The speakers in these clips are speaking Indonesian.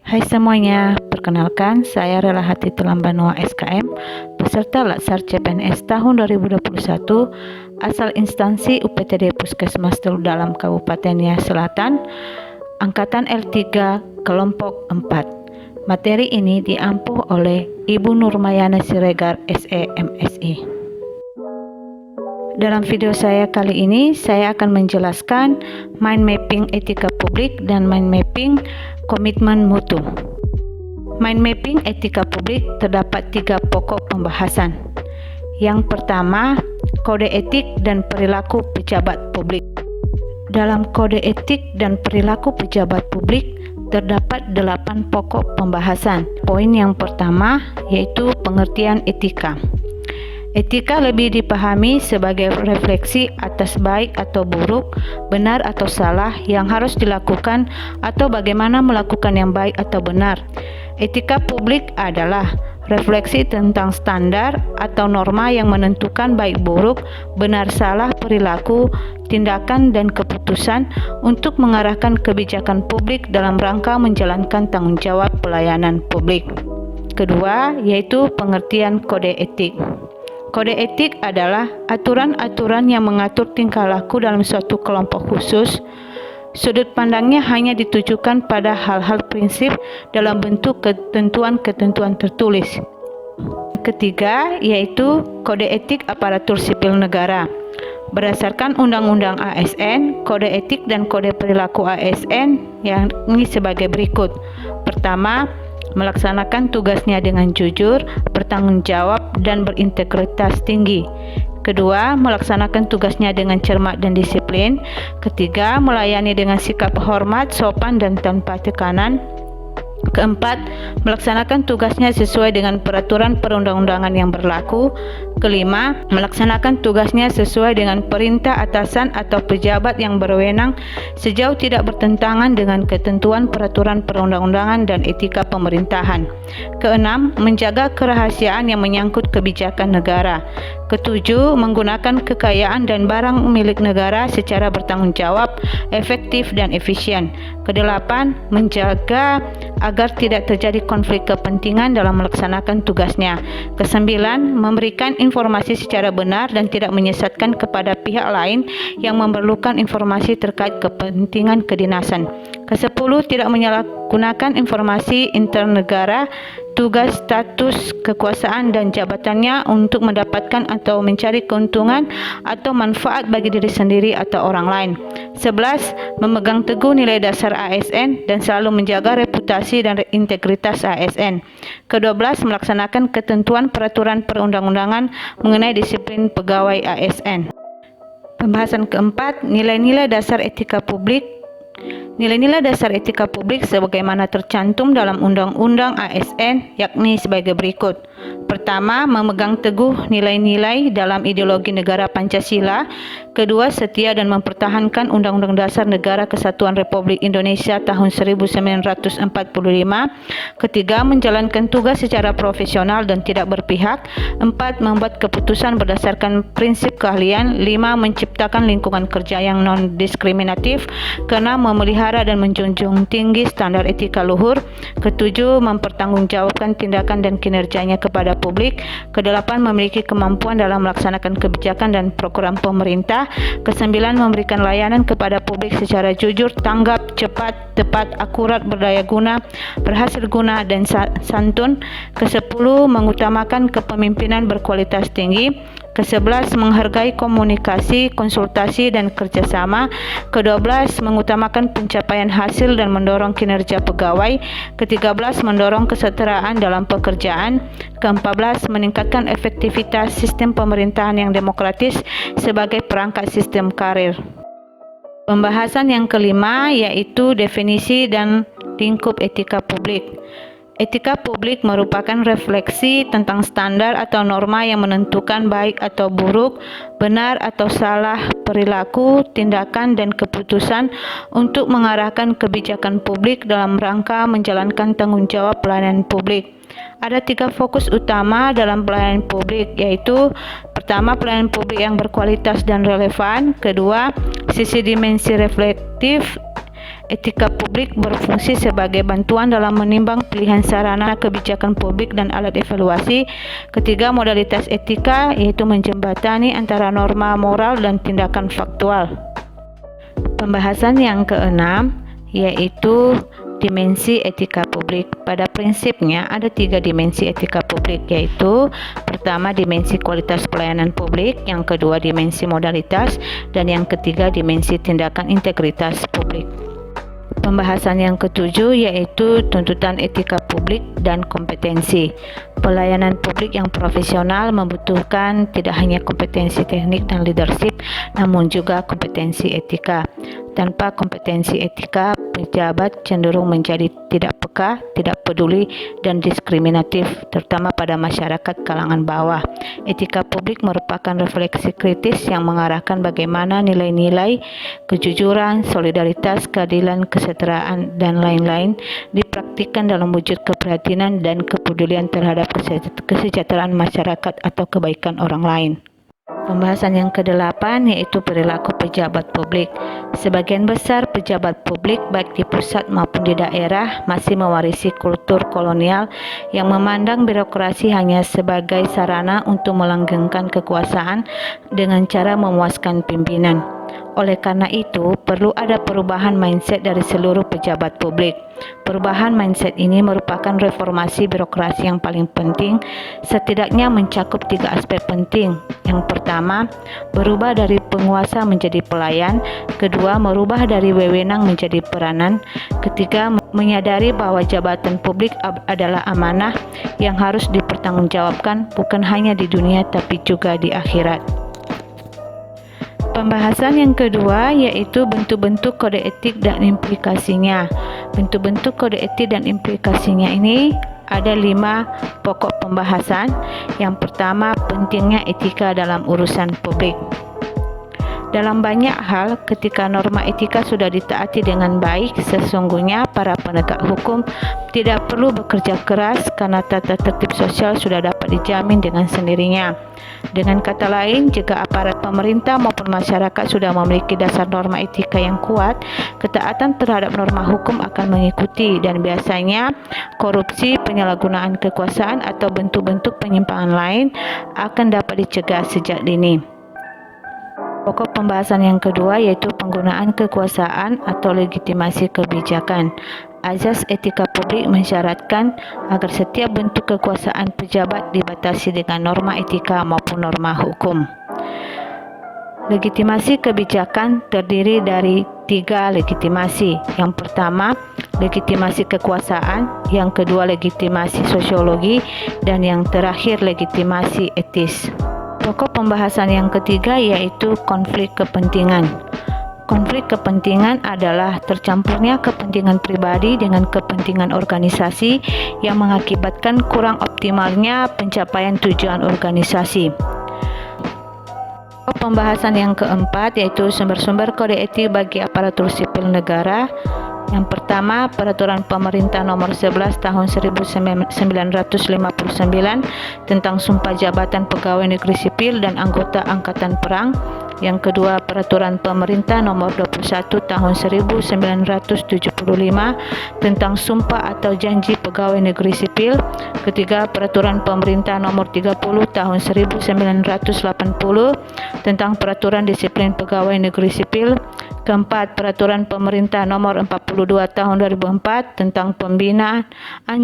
Hai semuanya, perkenalkan saya Rela Hati Tulang Banua SKM, peserta Latsar CPNS tahun 2021, asal instansi UPTD Puskesmas Teluk Dalam Kabupaten Nia Selatan, Angkatan L3 Kelompok 4. Materi ini diampuh oleh Ibu Nurmayana Siregar SE MSI. Dalam video saya kali ini, saya akan menjelaskan mind mapping etika publik dan mind mapping komitmen mutu. Mind mapping etika publik terdapat 3 pokok pembahasan. Yang pertama, kode etik dan perilaku pejabat publik. Dalam kode etik dan perilaku pejabat publik terdapat 8 pokok pembahasan. Poin yang pertama yaitu pengertian etika. Etika lebih dipahami sebagai refleksi atas baik atau buruk, benar atau salah yang harus dilakukan atau bagaimana melakukan yang baik atau benar. Etika publik adalah refleksi tentang standar atau norma yang menentukan baik buruk, benar salah perilaku, tindakan dan keputusan untuk mengarahkan kebijakan publik dalam rangka menjalankan tanggung jawab pelayanan publik. Kedua, yaitu pengertian kode etik. Kode etik adalah aturan-aturan yang mengatur tingkah laku dalam suatu kelompok khusus. Sudut pandangnya hanya ditujukan pada hal-hal prinsip dalam bentuk ketentuan-ketentuan tertulis. Ketiga, yaitu kode etik aparatur sipil negara. Berdasarkan Undang-Undang ASN, kode etik dan kode perilaku ASN yakni sebagai berikut. Pertama, melaksanakan tugasnya dengan jujur, bertanggung jawab, dan berintegritas tinggi. Kedua, melaksanakan tugasnya dengan cermat dan disiplin. Ketiga, melayani dengan sikap hormat, sopan, dan tanpa tekanan. Keempat, melaksanakan tugasnya sesuai dengan peraturan perundang-undangan yang berlaku. Kelima, melaksanakan tugasnya sesuai dengan perintah atasan atau pejabat yang berwenang sejauh tidak bertentangan dengan ketentuan peraturan perundang-undangan dan etika pemerintahan. Keenam, menjaga kerahasiaan yang menyangkut kebijakan negara. Ketujuh, menggunakan kekayaan dan barang milik negara secara bertanggung jawab, efektif, dan efisien. Kedelapan, menjaga agar tidak terjadi konflik kepentingan dalam melaksanakan tugasnya. Kesembilan, memberikan informasi secara benar dan tidak menyesatkan kepada pihak lain yang memerlukan informasi terkait kepentingan kedinasan. Kesepuluh, tidak menyalahgunakan informasi intern negara, tugas, status, kekuasaan, dan jabatannya untuk mendapatkan atau mencari keuntungan atau manfaat bagi diri sendiri atau orang lain. 11. Memegang teguh nilai dasar ASN dan selalu menjaga reputasi dan integritas ASN. Ke-12. Melaksanakan ketentuan peraturan perundang-undangan mengenai disiplin pegawai ASN. Pembahasan keempat, nilai-nilai dasar etika publik. Nilai-nilai dasar etika publik sebagaimana tercantum dalam Undang-Undang ASN yakni sebagai berikut. Pertama, memegang teguh nilai-nilai dalam ideologi negara Pancasila. Kedua, setia dan mempertahankan Undang-Undang Dasar Negara Kesatuan Republik Indonesia tahun 1945. Ketiga, menjalankan tugas secara profesional dan tidak berpihak. 4. Membuat keputusan berdasarkan prinsip keahlian. 5. Menciptakan lingkungan kerja yang non-diskriminatif. Keenam, memelihara dan menjunjung tinggi standar etika luhur. Ketujuh, mempertanggungjawabkan tindakan dan kinerjanya kepada publik. Kedelapan, memiliki kemampuan dalam melaksanakan kebijakan dan program pemerintah. Kesembilan, memberikan layanan kepada publik secara jujur, tanggap, cepat, tepat, akurat, berdaya guna, berhasil guna, dan santun. Kesepuluh, mengutamakan kepemimpinan berkualitas tinggi. Ke-11, menghargai komunikasi, konsultasi, dan kerjasama. Ke-12, mengutamakan pencapaian hasil dan mendorong kinerja pegawai. Ke-13, mendorong kesetaraan dalam pekerjaan. Ke-14, meningkatkan efektivitas sistem pemerintahan yang demokratis sebagai perangkat sistem karir. Pembahasan yang kelima yaitu definisi dan lingkup etika publik. Etika publik merupakan refleksi tentang standar atau norma yang menentukan baik atau buruk, benar atau salah perilaku, tindakan, dan keputusan untuk mengarahkan kebijakan publik dalam rangka menjalankan tanggung jawab pelayanan publik. Ada 3 fokus utama dalam pelayanan publik, yaitu pertama, pelayanan publik yang berkualitas dan relevan. Kedua, sisi dimensi reflektif Etika publik berfungsi sebagai bantuan dalam menimbang pilihan sarana kebijakan publik dan alat evaluasi. Ketiga, modalitas etika yaitu menjembatani antara norma moral dan tindakan faktual. Pembahasan yang keenam yaitu dimensi etika publik. Pada prinsipnya ada 3 dimensi etika publik, yaitu pertama dimensi kualitas pelayanan publik, yang kedua dimensi modalitas, dan yang ketiga dimensi tindakan integritas publik. Pembahasan yang ketujuh yaitu tuntutan etika publik dan kompetensi. Pelayanan publik yang profesional membutuhkan tidak hanya kompetensi teknik dan leadership, namun juga kompetensi etika. Tanpa kompetensi etika, pejabat cenderung menjadi tidak peka, tidak peduli, dan diskriminatif, terutama pada masyarakat kalangan bawah. Etika publik merupakan refleksi kritis yang mengarahkan bagaimana nilai-nilai kejujuran, solidaritas, keadilan, kesetaraan, dan lain-lain dipraktikkan dalam wujud keprihatinan dan kepedulian terhadap kesejahteraan masyarakat atau kebaikan orang lain. Pembahasan yang ke-8 yaitu perilaku pejabat publik. Sebagian besar pejabat publik baik di pusat maupun di daerah masih mewarisi kultur kolonial yang memandang birokrasi hanya sebagai sarana untuk melanggengkan kekuasaan dengan cara memuaskan pimpinan. Oleh karena itu, perlu ada perubahan mindset dari seluruh pejabat publik. Perubahan mindset ini merupakan reformasi birokrasi yang paling penting, setidaknya mencakup 3 aspek penting. Yang pertama, berubah dari penguasa menjadi pelayan. Kedua, merubah dari wewenang menjadi peranan. Ketiga, menyadari bahwa jabatan publik adalah amanah yang harus dipertanggungjawabkan bukan hanya di dunia tapi juga di akhirat. Pembahasan yang kedua yaitu bentuk-bentuk kode etik dan implikasinya. Bentuk-bentuk kode etik dan implikasinya ini ada 5 pokok pembahasan. Yang pertama, pentingnya etika dalam urusan publik. Dalam banyak hal, ketika norma etika sudah ditaati dengan baik, sesungguhnya para penegak hukum tidak perlu bekerja keras karena tata tertib sosial sudah dapat dijamin dengan sendirinya. Dengan kata lain, jika aparat pemerintah maupun masyarakat sudah memiliki dasar norma etika yang kuat, ketaatan terhadap norma hukum akan mengikuti, dan biasanya korupsi, penyalahgunaan kekuasaan atau bentuk-bentuk penyimpangan lain akan dapat dicegah sejak dini. Pokok pembahasan yang kedua yaitu penggunaan kekuasaan atau legitimasi kebijakan. Azas etika publik mensyaratkan agar setiap bentuk kekuasaan pejabat dibatasi dengan norma etika maupun norma hukum. Legitimasi kebijakan terdiri dari 3 legitimasi. Yang pertama, legitimasi kekuasaan, yang kedua legitimasi sosiologi, dan yang terakhir legitimasi etis. Pokok pembahasan yang ketiga yaitu konflik kepentingan. Konflik kepentingan adalah tercampurnya kepentingan pribadi dengan kepentingan organisasi yang mengakibatkan kurang optimalnya pencapaian tujuan organisasi. Pembahasan yang keempat yaitu sumber-sumber kode etik bagi aparatur sipil negara. Yang pertama, Peraturan Pemerintah Nomor 11 Tahun 1959 tentang Sumpah Jabatan Pegawai Negeri Sipil dan Anggota Angkatan Perang. Yang kedua, Peraturan Pemerintah Nomor 21 Tahun 1975 tentang Sumpah atau Janji Pegawai Negeri Sipil. Ketiga, Peraturan Pemerintah Nomor 30 Tahun 1980 tentang Peraturan Disiplin Pegawai Negeri Sipil. Keempat, Peraturan Pemerintah Nomor 42 Tahun 2004 tentang Pembinaan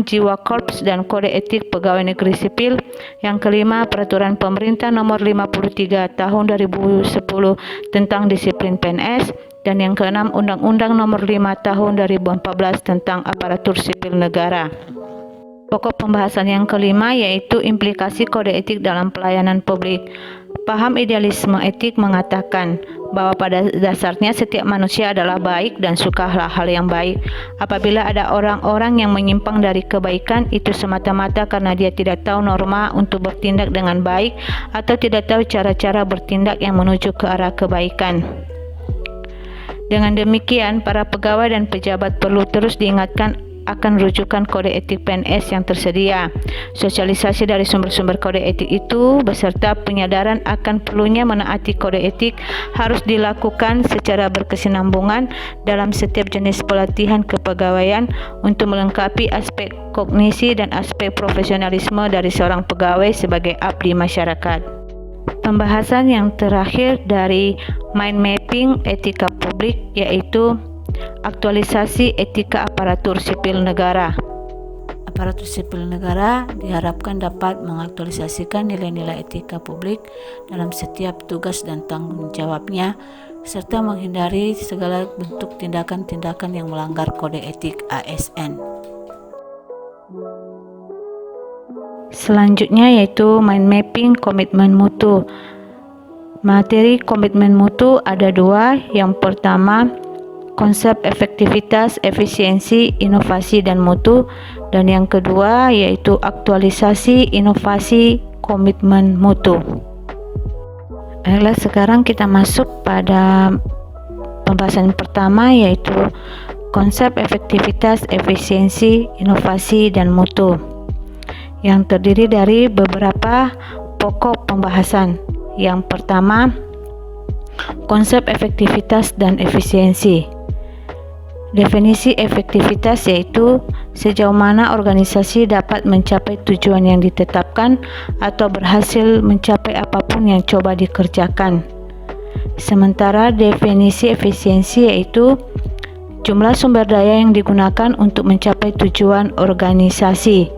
Jiwa Korps dan Kode Etik Pegawai Negeri Sipil. Yang kelima, Peraturan Pemerintah Nomor 53 Tahun 2010 tentang Disiplin PNS. Dan yang keenam, Undang-Undang Nomor 5 Tahun 2014 tentang Aparatur Sipil Negara. Pokok pembahasan yang kelima yaitu implikasi kode etik dalam pelayanan publik. Paham idealisme etik mengatakan bahwa pada dasarnya setiap manusia adalah baik dan suka hal-hal yang baik. Apabila ada orang-orang yang menyimpang dari kebaikan, itu semata-mata karena dia tidak tahu norma untuk bertindak dengan baik atau tidak tahu cara-cara bertindak yang menuju ke arah kebaikan. Dengan demikian, para pegawai dan pejabat perlu terus diingatkan akan rujukan kode etik PNS yang tersedia. Sosialisasi dari sumber-sumber kode etik itu beserta penyadaran akan perlunya menaati kode etik harus dilakukan secara berkesinambungan dalam setiap jenis pelatihan kepegawaian untuk melengkapi aspek kognisi dan aspek profesionalisme dari seorang pegawai sebagai abdi masyarakat. Pembahasan yang terakhir dari mind mapping etika publik yaitu aktualisasi etika aparatur sipil negara. Aparatur sipil negara diharapkan dapat mengaktualisasikan nilai-nilai etika publik dalam setiap tugas dan tanggung jawabnya, serta menghindari segala bentuk tindakan-tindakan yang melanggar kode etik ASN. Selanjutnya yaitu mind mapping komitmen mutu. Materi komitmen mutu ada dua. Yang pertama, konsep efektivitas, efisiensi, inovasi, dan mutu. Dan yang kedua yaitu aktualisasi, inovasi, komitmen mutu. Baiklah, sekarang kita masuk pada pembahasan pertama yaitu konsep efektivitas, efisiensi, inovasi, dan mutu, yang terdiri dari beberapa pokok pembahasan. Yang pertama, konsep efektivitas dan efisiensi. Definisi efektivitas yaitu sejauh mana organisasi dapat mencapai tujuan yang ditetapkan atau berhasil mencapai apapun yang coba dikerjakan. Sementara definisi efisiensi yaitu jumlah sumber daya yang digunakan untuk mencapai tujuan organisasi.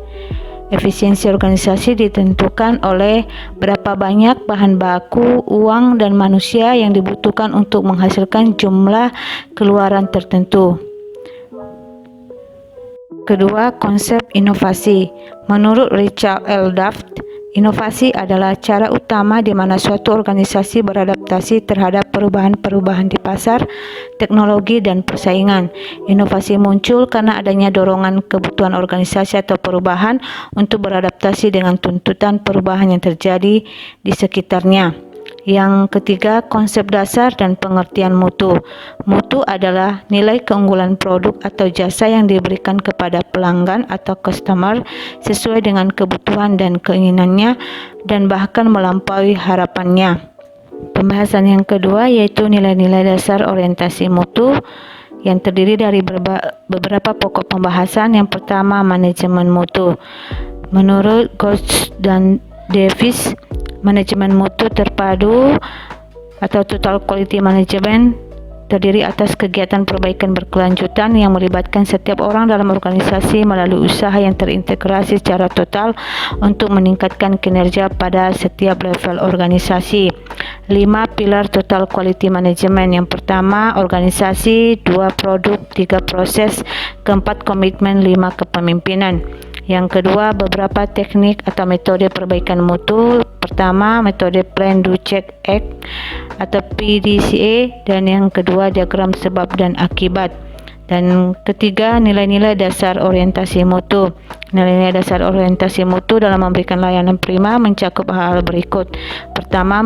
Efisiensi organisasi ditentukan oleh berapa banyak bahan baku, uang, dan manusia yang dibutuhkan untuk menghasilkan jumlah keluaran tertentu. Kedua, konsep inovasi. Menurut Richard L. Daft, inovasi adalah cara utama di mana suatu organisasi beradaptasi terhadap perubahan-perubahan di pasar, teknologi, dan persaingan. Inovasi muncul karena adanya dorongan kebutuhan organisasi atau perubahan untuk beradaptasi dengan tuntutan perubahan yang terjadi di sekitarnya. Yang ketiga, konsep dasar dan pengertian mutu. Mutu adalah nilai keunggulan produk atau jasa yang diberikan kepada pelanggan atau customer sesuai dengan kebutuhan dan keinginannya dan bahkan melampaui harapannya. Pembahasan yang kedua yaitu nilai-nilai dasar orientasi mutu, yang terdiri dari beberapa pokok pembahasan. Yang pertama, manajemen mutu. Menurut Ghosh dan Davis, manajemen mutu terpadu atau total quality management terdiri atas kegiatan perbaikan berkelanjutan yang melibatkan setiap orang dalam organisasi melalui usaha yang terintegrasi secara total untuk meningkatkan kinerja pada setiap level organisasi. 5 pilar total quality management. Yang pertama, organisasi. 2, produk. 3, proses. 4, komitmen. 5, kepemimpinan. Yang kedua, beberapa teknik atau metode perbaikan mutu. Pertama, metode Plan, Do, Check, Act atau PDCA, dan yang kedua, diagram sebab dan akibat. Dan ketiga, nilai-nilai dasar orientasi mutu. Nilai-nilai dasar orientasi mutu dalam memberikan layanan prima mencakup hal-hal berikut. Pertama,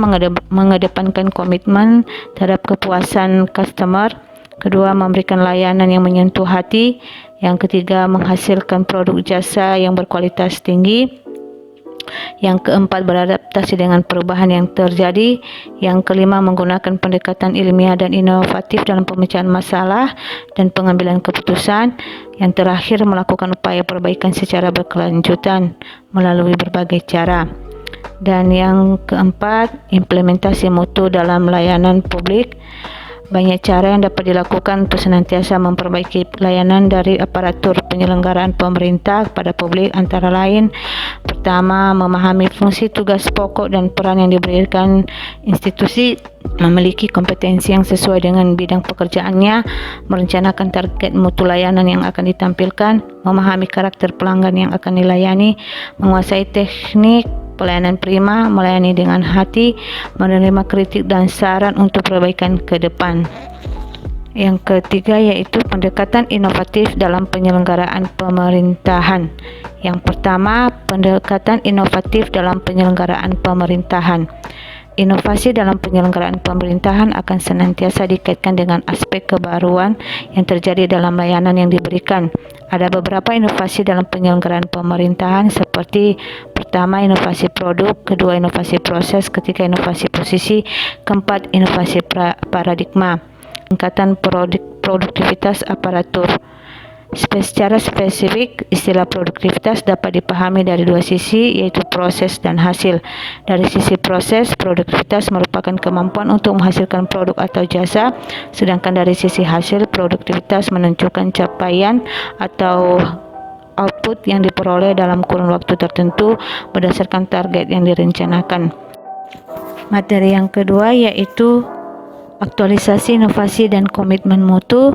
mengedepankan komitmen terhadap kepuasan customer. Kedua, memberikan layanan yang menyentuh hati. Yang ketiga, menghasilkan produk jasa yang berkualitas tinggi. Yang keempat, beradaptasi dengan perubahan yang terjadi. Yang kelima, menggunakan pendekatan ilmiah dan inovatif dalam pemecahan masalah dan pengambilan keputusan. Yang terakhir, melakukan upaya perbaikan secara berkelanjutan melalui berbagai cara. Dan yang keempat, implementasi mutu dalam layanan publik. Banyak cara yang dapat dilakukan untuk senantiasa memperbaiki layanan dari aparatur penyelenggaraan pemerintah kepada publik, antara lain: pertama, memahami fungsi, tugas pokok, dan peran yang diberikan institusi, memiliki kompetensi yang sesuai dengan bidang pekerjaannya, merencanakan target mutu layanan yang akan ditampilkan, memahami karakter pelanggan yang akan dilayani, menguasai teknik pelayanan prima, melayani dengan hati, menerima kritik dan saran untuk perbaikan ke depan. Yang ketiga yaitu pendekatan inovatif dalam penyelenggaraan pemerintahan. Yang pertama, pendekatan inovatif dalam penyelenggaraan pemerintahan. Inovasi dalam penyelenggaraan pemerintahan akan senantiasa dikaitkan dengan aspek kebaruan yang terjadi dalam layanan yang diberikan. Ada beberapa inovasi dalam penyelenggaraan pemerintahan seperti pertama inovasi produk, kedua inovasi proses, ketiga inovasi posisi, keempat inovasi paradigma, peningkatan produktivitas aparatur. Secara spesifik, istilah produktivitas dapat dipahami dari dua sisi, yaitu proses dan hasil. Dari sisi proses, produktivitas merupakan kemampuan untuk menghasilkan produk atau jasa, sedangkan dari sisi hasil, produktivitas menunjukkan capaian atau output yang diperoleh dalam kurun waktu tertentu berdasarkan target yang direncanakan. Materi yang kedua yaitu aktualisasi inovasi dan komitmen mutu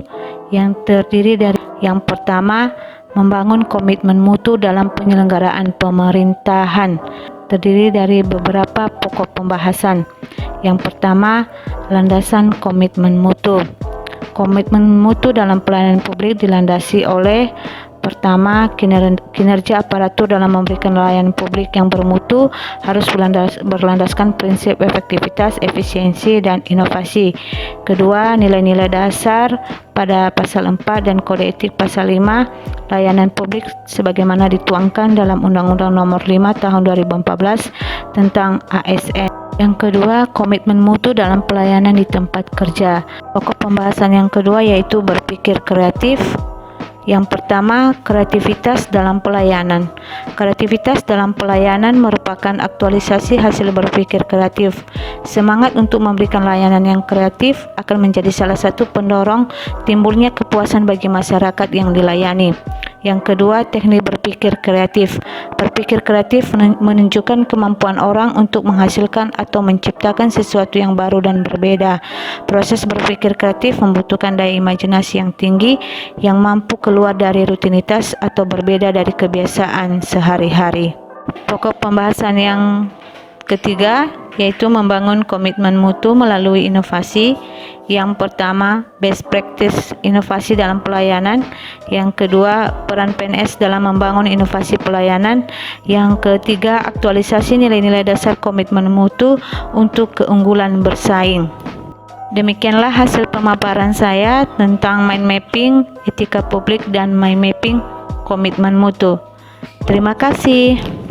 yang terdiri dari yang pertama, membangun komitmen mutu dalam penyelenggaraan pemerintahan. Terdiri dari beberapa pokok pembahasan. Yang pertama, landasan komitmen mutu. Komitmen mutu dalam pelayanan publik dilandasi oleh pertama, kinerja aparatur dalam memberikan layanan publik yang bermutu harus berlandaskan prinsip efektivitas, efisiensi, dan inovasi. Kedua, nilai-nilai dasar pada pasal 4 dan kode etik pasal 5 layanan publik sebagaimana dituangkan dalam Undang-Undang Nomor 5 Tahun 2014 tentang ASN. Yang kedua, komitmen mutu dalam pelayanan di tempat kerja. Pokok pembahasan yang kedua yaitu berpikir kreatif. Yang pertama, kreativitas dalam pelayanan. Kreativitas dalam pelayanan merupakan aktualisasi hasil berpikir kreatif. Semangat untuk memberikan layanan yang kreatif akan menjadi salah satu pendorong timbulnya kepuasan bagi masyarakat yang dilayani. Yang kedua, teknik berpikir kreatif. Berpikir kreatif menunjukkan kemampuan orang untuk menghasilkan atau menciptakan sesuatu yang baru dan berbeda. Proses berpikir kreatif membutuhkan daya imajinasi yang tinggi yang mampu keluar dari rutinitas atau berbeda dari kebiasaan sehari-hari. Pokok pembahasan yang ketiga yaitu membangun komitmen mutu melalui inovasi. Yang pertama, best practice inovasi dalam pelayanan. Yang kedua, peran PNS dalam membangun inovasi pelayanan. Yang ketiga, aktualisasi nilai-nilai dasar komitmen mutu untuk keunggulan bersaing. Demikianlah hasil pemaparan saya tentang mind mapping, etika publik, dan mind mapping komitmen mutu. Terima kasih.